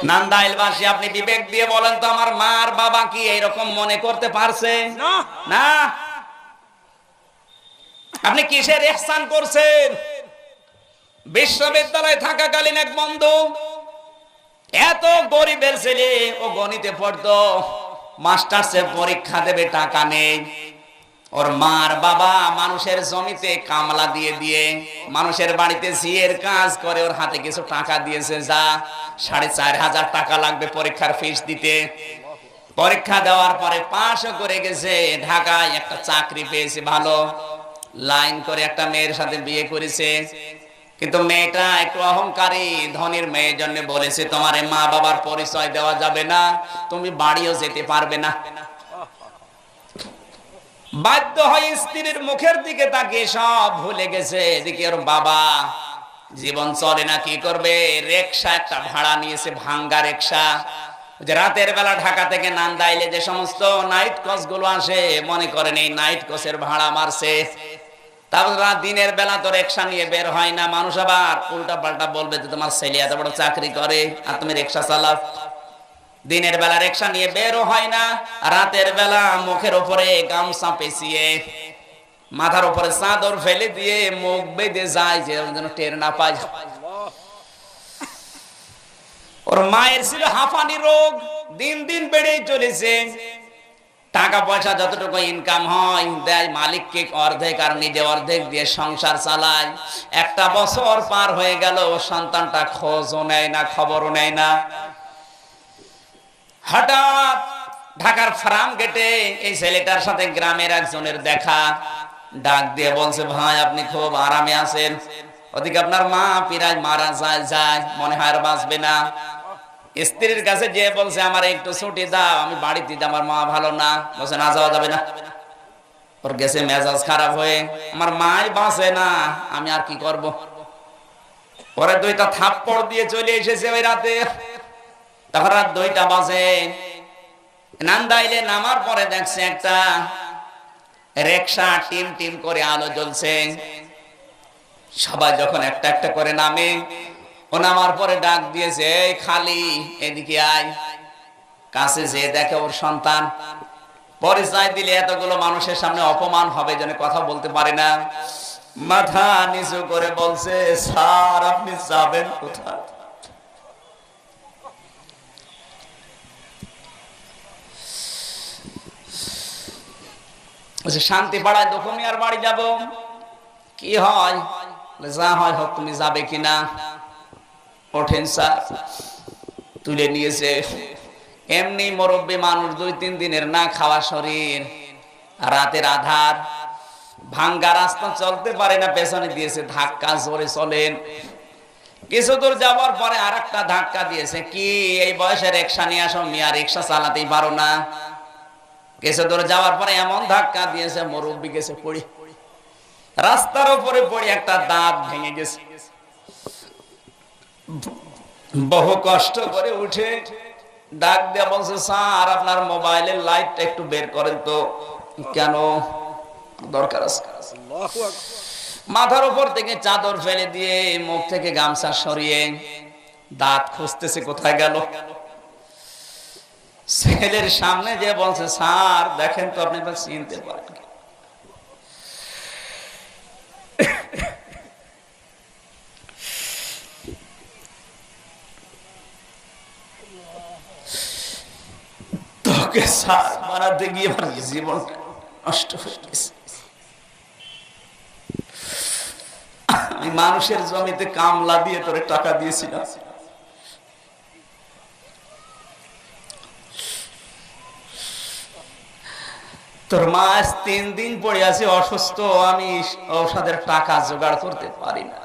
নান্দাইলবাসী, আপনি বিবেক দিয়ে বলেন তো, আমার মা আর বাবা কি এইরকম মনে করতে পারছে? না। আপনি কিসের ইহসান করছেন? বিশ্ববিদ্যালয়ে থাকাকালীন এক বন্ধু, এত গরিবের ছেলে, ও গণিতে পড়তো, মাস্টার্সে পরীক্ষা দেবে, টাকা নেই। ওর মার বাবা মানুষের জমিতে কামলা দিয়ে দিয়ে মানুষের বাড়িতে ঝিয়ের কাজ করে ওর হাতে কিছু টাকা দিয়েছে, যা 4,500 টাকা লাগবে পরীক্ষার ফিস দিতে। পরীক্ষা দেওয়ার পরে পাশও করে গেছে, ঢাকায় একটা চাকরি পেয়েছে, ভালো লাইন করে একটা মেয়ের সাথে বিয়ে করেছে। কিন্তু মেয়েটা একটু অহংকারী, ধনীর মেয়ের জন্য বলেছে, তোমার মা বাবার পরিচয় দেওয়া যাবে না, তুমি বাড়িও যেতে পারবে না। বাধ্য হয়ে স্ত্রীর মুখের দিকে তাকিয়ে সব ভুলে গেছে। এদিকে ওর বাবা জীবন চলে না, কি করবে? রিকশা একটা ভাড়া নিয়েছে, ভাঙ্গা রিকশা। যে রাতের বেলা ঢাকা থেকে নান্দাইলে যে সমস্ত নাইট কোচ গুলো আসে, মনে করেন এই নাইট কোচের ভাড়া মারছে। তারপর দিনের বেলা তো রিকশা নিয়ে বের হয় না, মানুষ আবার উল্টা পাল্টা বলবে যে তোমার ছেলে এত বড় চাকরি করে আর তুমি রিকশা চালাও। দিনের বেলা রিকশা নিয়ে বেরও হয় না, রাতের বেলা মুখের উপরে গামছা পেঁচিয়ে মাথার উপরে চাদর ফেলে দিয়ে মুখ বেঁধে যায়, যে যেন টের না পায়। ওর মায়ের ছিল হাঁপানি রোগ, দিন দিন বেড়েই চলেছে। টাকা পয়সা যতটুকু ইনকাম হয় দেয় মালিককে অর্ধেক, আর নিজে অর্ধেক দিয়ে সংসার চালায়। একটা বছর পার হয়ে গেল, সন্তানটা খোঁজও নেয় না, খবরও নেয় না। হঠাৎ ঢাকার ফার্ম গেটে এই ছেলেটার সাথে গ্রামের একজনের দেখা, ডাক দিয়ে বলছে, ভাই আপনি খুব আরামে আছেন, ওদিকে আপনার মা প্রায় মারা যায়, মনে হয় আর বাঁচবে না। স্ত্রীর কাছে যে বলছে, আমার একটু ছুটি দাও, আমি বাড়িতে, আমার মা ভালো না। বলছে, না যাওয়া যাবে না। ওর গেছে মেজাজ খারাপ হয়ে, আমার মাই বাঁচে না, আমি আর কি করব। পরে 2টা থাপ্পড় দিয়ে চলে এসেছে ওই রাতে। তখন রাত 2টা বাজে। নান্দাইলে নামার পরে দেখছে একটা রিকশা টিম টিম করে আলো জ্বলছে। সবাই যখন একটা একটা করে নামে, ও নামার পরে ডাক দিয়েছে, এই খালি এদিকে আয়। কাছে যে দেখে ওর সন্তান। পরিচয় দিলে এতগুলো মানুষের সামনে অপমান হবে, যেন কথা বলতে পারে না। মাথা নিচু করে বলছে, স্যার আপনি যাবেন কোথায়? শান্তি পাড়ায় দখমি আর বাড়ি যাব। কি হয়? যা হয় হোক, তুমি যাবে কিনা? ওঠেন স্যার। তুলে নিয়েছে। এমনি মুরব্বী মানুষ, 2-3 দিনের না খাওয়া শরীর, রাতের আধার, ভাঙ্গা রাস্তা, চলতে পারে না, পেছনে দিয়েছে ধাক্কা, জোরে চলেন। কিছু দূর যাওয়ার পরে আর একটা ধাক্কা দিয়েছে, কি এই বয়সে রিকশা নিয়ে আসো মিয়া, রিকশা চালাতেই পারো না? কিছু দূর যাওয়ার পরে এমন ধাক্কা দিয়েছে, মুরব্বী গেছে পড়ে, রাস্তার উপরে পড়ে একটা দাঁত ভেঙে গেছে। বহু কষ্ট করে উঠে ডাক দিয়ে বলছে, স্যার আপনার মোবাইলের লাইটটা একটু বের করেন তো। কেন? দরকার আছে। মাথার উপর থেকে চাদর ফেলে দিয়ে মুখ থেকে গামছা সরিয়ে দাঁত খুঁজতেছে, কোথায় গেল। ছেলের সামনে যে বলছে, স্যার দেখেন তো আপনি চিনতে পারেন। তোকে স্যার বানাতে গিয়ে আমার জীবন নষ্ট হয়ে গেছে। আমি মানুষের জমিতে কামলা দিয়ে তোরে টাকা দিয়েছিলাম, তোর মা 3 দিন পড়ে আছে অসুস্থ, আমি ঔষধের টাকা জোগাড় করতে পারি না।